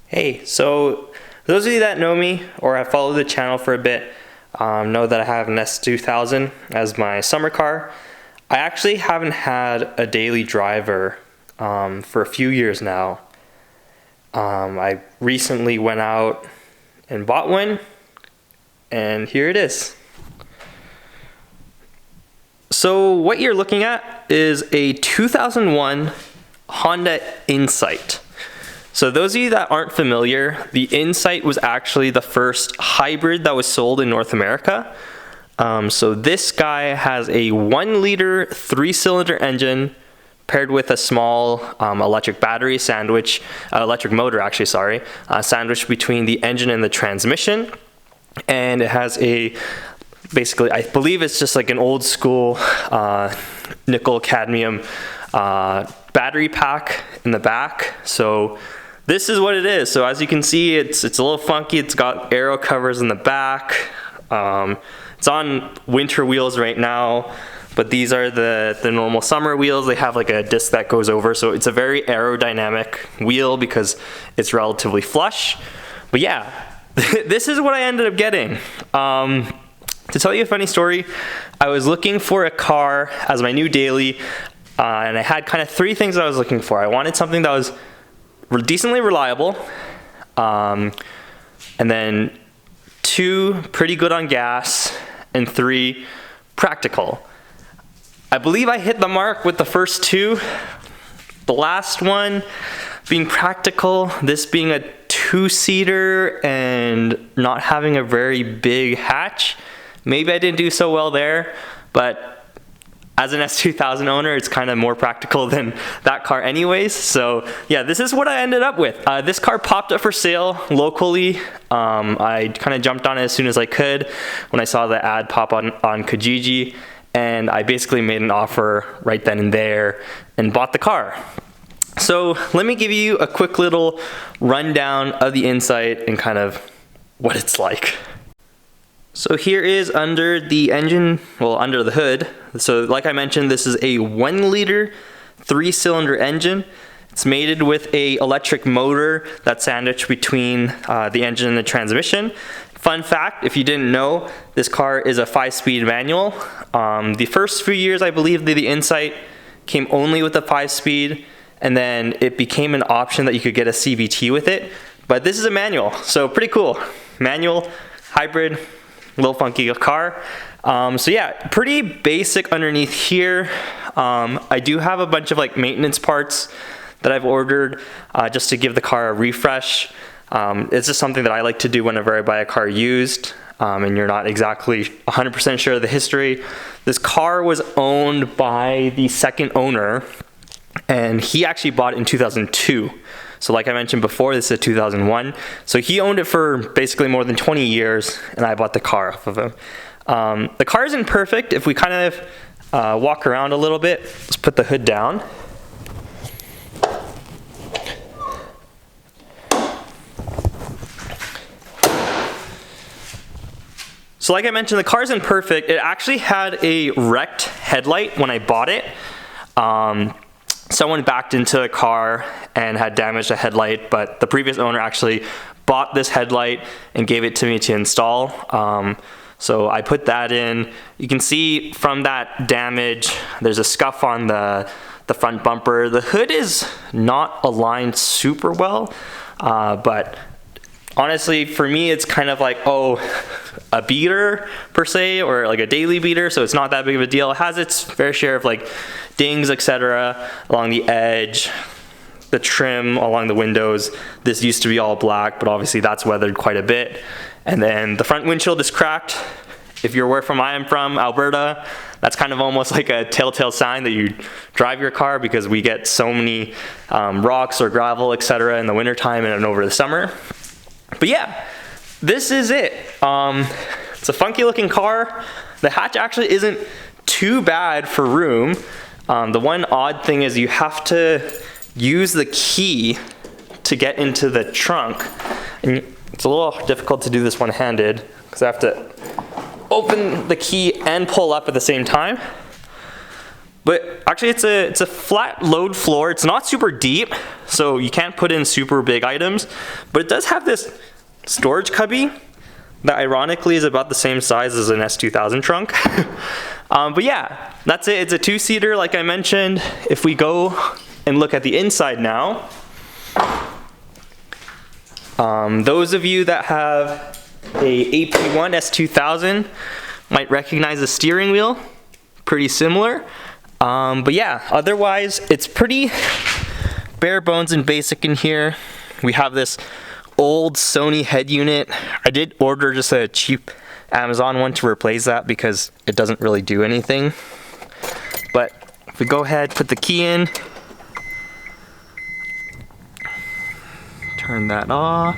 Hey, so those of you that know me or have followed the channel for a bit know that I have an S2000 as my summer car. I actually haven't had a daily driver for a few years now. I recently went out and bought one, and here it is. So what you're looking at is a 2001 Honda Insight. So those of you that aren't familiar, the Insight was actually the first hybrid that was sold in North America. So this guy has a 1-liter 3-cylinder engine paired with a small electric battery sandwich, electric motor actually, sorry, sandwiched between the engine and the transmission. And it has a, basically, I believe it's just like an old school nickel cadmium battery pack in the back. So this is what it is. So as you can see, it's a little funky. It's got aero covers in the back. It's on winter wheels right now, but these are the normal summer wheels. They have like a disc that goes over, so it's a very aerodynamic wheel because it's relatively flush. But yeah, this is what I ended up getting. To tell you a funny story, I was looking for a car as my new daily, and I had kind of 3 things I was looking for. I wanted something that was decently reliable, and then 2, pretty good on gas, and 3, practical. I believe I hit the mark with the first 2. The last one being practical, this being a 2-seater and not having a very big hatch. Maybe I didn't do so well there, but as an S2000 owner, it's kind of more practical than that car anyways. So yeah, this is what I ended up with. This car popped up for sale locally. I kind of jumped on it as soon as I could when I saw the ad pop on Kijiji, and I basically made an offer right then and there and bought the car. So let me give you a quick little rundown of the Insight and kind of what it's like. So here is under the engine, well, under the hood. So like I mentioned, this is a 1-liter 3-cylinder engine. It's mated with a electric motor that's sandwiched between the engine and the transmission. Fun fact, if you didn't know, this car is a 5-speed manual. The first few years, I believe the Insight came only with a 5-speed, and then it became an option that you could get a CVT with it. But this is a manual, so pretty cool. Manual, hybrid, little funky car. So yeah, pretty basic underneath here. I do have a bunch of like maintenance parts that I've ordered just to give the car a refresh. It's just something that I like to do whenever I buy a car used, and you're not exactly 100% sure of the history. This car was owned by the second owner, and he actually bought it in 2002. So like I mentioned before, this is a 2001. So he owned it for basically more than 20 years, and I bought the car off of him. The car isn't perfect. If we kind of walk around a little bit, let's put the hood down. So like I mentioned, the car isn't perfect. It actually had a wrecked headlight when I bought it. Someone backed into a car and had damaged a headlight, but the previous owner actually bought this headlight and gave it to me to install. So I put that in. You can see from that damage, there's a scuff on the front bumper. The hood is not aligned super well, but honestly, for me, it's kind of like, a beater per se, or like a daily beater, so it's not that big of a deal. It has its fair share of like dings, etc. along the edge, the trim along the windows. This used to be all black, but obviously that's weathered quite a bit. And then the front windshield is cracked. If you're where I am from, Alberta, that's kind of almost like a telltale sign that you drive your car, because we get so many rocks or gravel, etc. in the wintertime and over the summer. But yeah, this is it. It's a funky looking car. The hatch actually isn't too bad for room. The one odd thing is you have to use the key to get into the trunk. And it's a little difficult to do this one-handed because I have to open the key and pull up at the same time. But actually it's a flat load floor. It's not super deep, so you can't put in super big items, but it does have this storage cubby that ironically is about the same size as an S2000 trunk. But yeah, that's it. It's a two-seater like I mentioned. If we go and look at the inside now, those of you that have a AP1 S2000 might recognize the steering wheel, pretty similar. But yeah, otherwise it's pretty bare bones and basic in here. We have this old Sony head unit. I did order just a cheap Amazon one to replace that because it doesn't really do anything. But if we go ahead, put the key in, turn that off.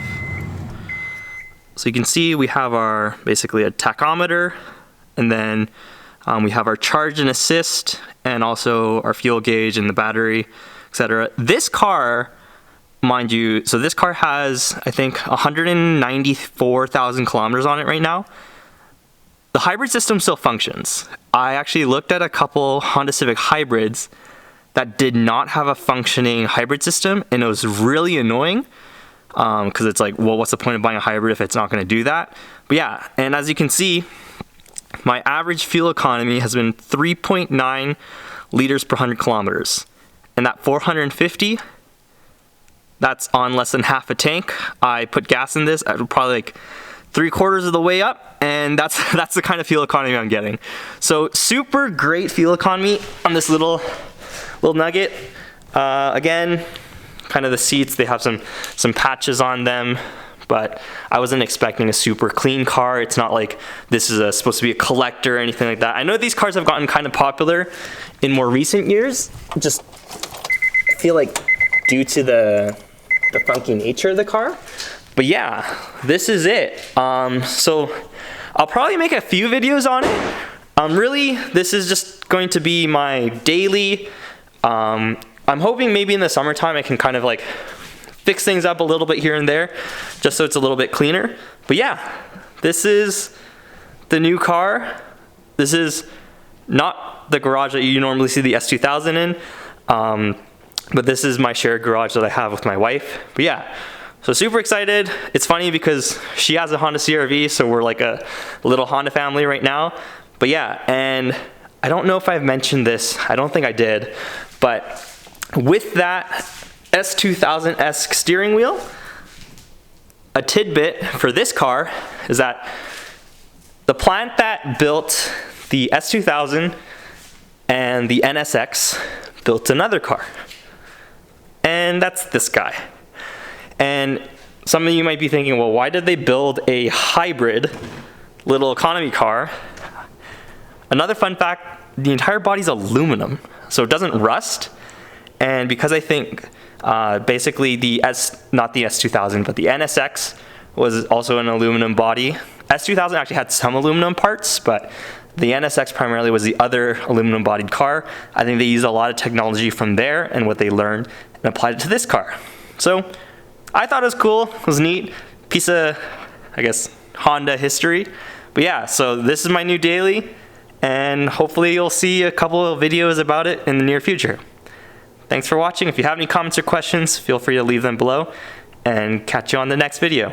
So you can see we have our basically a tachometer, and then we have our charge and assist, and also our fuel gauge and the battery, etc. This car, mind you, so this car has, I think, 194,000 kilometers on it right now. The hybrid system still functions. I actually looked at a couple Honda Civic hybrids that did not have a functioning hybrid system, and it was really annoying because it's like, well, what's the point of buying a hybrid if it's not going to do that? But yeah, and as you can see, my average fuel economy has been 3.9 liters per 100 kilometers. And that 450, that's on less than half a tank. I put gas in this at probably like 3/4 of the way up, and that's the kind of fuel economy I'm getting. So super great fuel economy on this little Nugget. Again, kind of the seats, they have some patches on them, but I wasn't expecting a super clean car. It's not like this is supposed to be a collector or anything like that. I know these cars have gotten kind of popular in more recent years. Just I feel like due to the funky nature of the car. But yeah, this is it. So I'll probably make a few videos on it. Really, this is just going to be my daily. I'm hoping maybe in the summertime I can kind of like fix things up a little bit here and there, just so it's a little bit cleaner. But yeah, this is the new car. This is not the garage that you normally see the S2000 in, but this is my shared garage that I have with my wife. But yeah, so super excited. It's funny because she has a Honda CR-V, so we're like a little Honda family right now. But yeah, and I don't know if I've mentioned this, I don't think I did, but with that S2000-esque steering wheel, a tidbit for this car is that the plant that built the S2000 and the NSX built another car, and that's this guy. And some of you might be thinking, well, why did they build a hybrid little economy car? Another fun fact, the entire body's aluminum, so it doesn't rust. And because I think basically not the S2000, but the NSX was also an aluminum body. S2000 actually had some aluminum parts, but the NSX primarily was the other aluminum bodied car. I think they used a lot of technology from there and what they learned and applied it to this car. So I thought it was cool, it was neat, piece of, I guess, Honda history. But yeah, so this is my new daily, and hopefully you'll see a couple of videos about it in the near future. Thanks for watching. If you have any comments or questions, feel free to leave them below, and catch you on the next video.